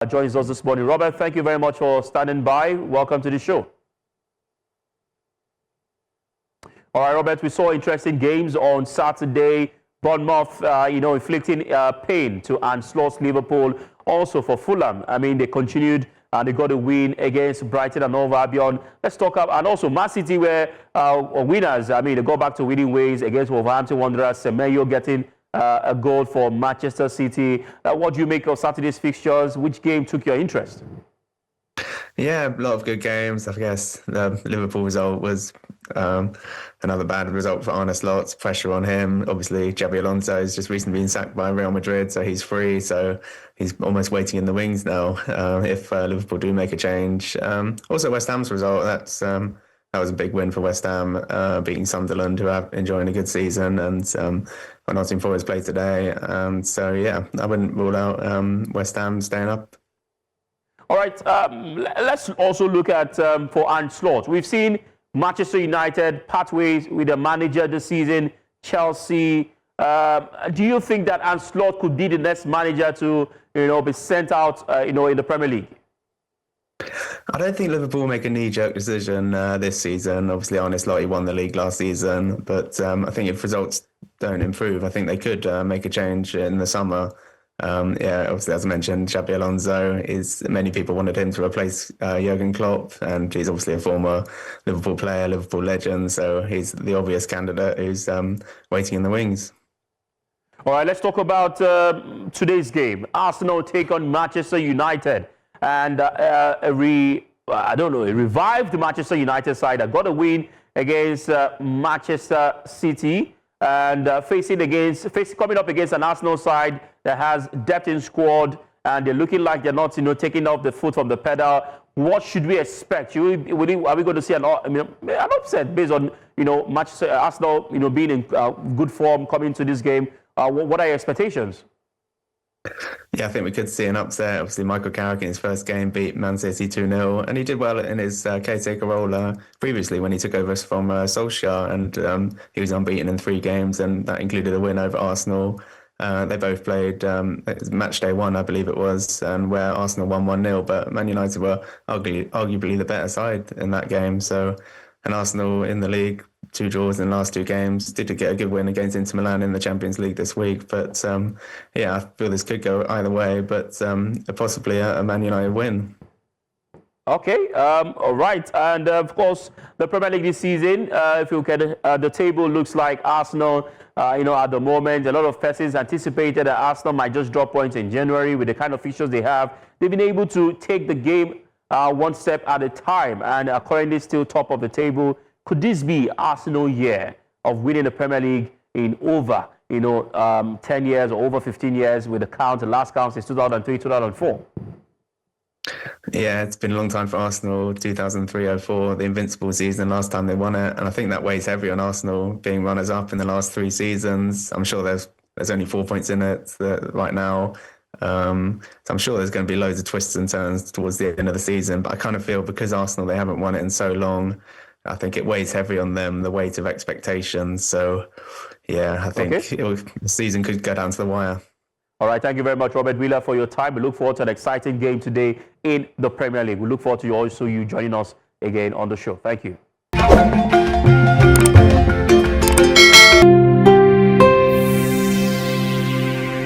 joins us this morning. Robert, thank you very much for standing by. Welcome to the show. All right, Robert, we saw interesting games on Saturday. Bournemouth, inflicting pain to Arne Slot's Liverpool. Also for Fulham, I mean, they continued and they got a win against Brighton and Hove Albion. Let's talk about, and also Man City were winners. I mean, they got back to winning ways against Wolverhampton Wanderers. Semenyo getting a goal for Manchester City. What do you make of Saturday's fixtures? Which game took your interest? Yeah, a lot of good games. I guess the Liverpool result was another bad result for Arne Slot. Pressure on him. Obviously, Xabi Alonso has just recently been sacked by Real Madrid, so he's free. So he's almost waiting in the wings now if Liverpool do make a change. Also, West Ham's result, that was a big win for West Ham, beating Sunderland, who are enjoying a good season, and Nottingham Forest played today. So, yeah, I wouldn't rule out West Ham staying up. All right, let's also look at for Arne Slot. We've seen Manchester United part ways with the manager this season, Chelsea. Do you think that Arne Slot could be the next manager to be sent out in the Premier League? I don't think Liverpool will make a knee-jerk decision this season. Obviously, Arne Slot, he won the league last season, but I think if results don't improve, I think they could make a change in the summer. Obviously, as I mentioned, Xabi Alonso many people wanted him to replace Jurgen Klopp, and he's obviously a former Liverpool player, Liverpool legend, so he's the obvious candidate who's waiting in the wings. All right, let's talk about today's game. Arsenal take on Manchester United, and a revived Manchester United side that got a win against Manchester City. And coming up against an Arsenal side that has depth in squad, and they're looking like they're not, taking off the foot from the pedal. What should we expect? Are we going to see an upset based on Manchester Arsenal, being in good form coming into this game? What are your expectations? Yeah, I think we could see an upset. Obviously, Michael Carrick in his first game beat Man City 2-0, and he did well in his caretaker role previously when he took over from Solskjaer, and he was unbeaten in 3 games, and that included a win over Arsenal. They both played match day 1, I believe it was, and where Arsenal won 1-0, but Man United were arguably the better side in that game. So, and Arsenal in the league, 2 draws in the last 2 games. Did get a good win against Inter Milan in the Champions League this week. But I feel this could go either way, but possibly a Man United win. Okay, all right. And of course, the Premier League this season, if you look at the table, looks like Arsenal, at the moment, a lot of persons anticipated that Arsenal might just drop points in January with the kind of fixtures they have. They've been able to take the game one step at a time, and are currently still top of the table. Could this be Arsenal year of winning the Premier League in over 10 years or over 15 years with the last count since 2003, 2004? Yeah, it's been a long time for Arsenal, 2003-04, the invincible season, last time they won it. And I think that weighs heavy on Arsenal being runners-up in the last 3 seasons. I'm sure there's only 4 points in it right now. So I'm sure there's going to be loads of twists and turns towards the end of the season. But I kind of feel because Arsenal, they haven't won it in so long, I think it weighs heavy on them, the weight of expectations. So, yeah, I think the season could go down to the wire. All right, thank you very much, Robert Wheeler, for your time. We look forward to an exciting game today in the Premier League. We look forward to you joining us again on the show. Thank you.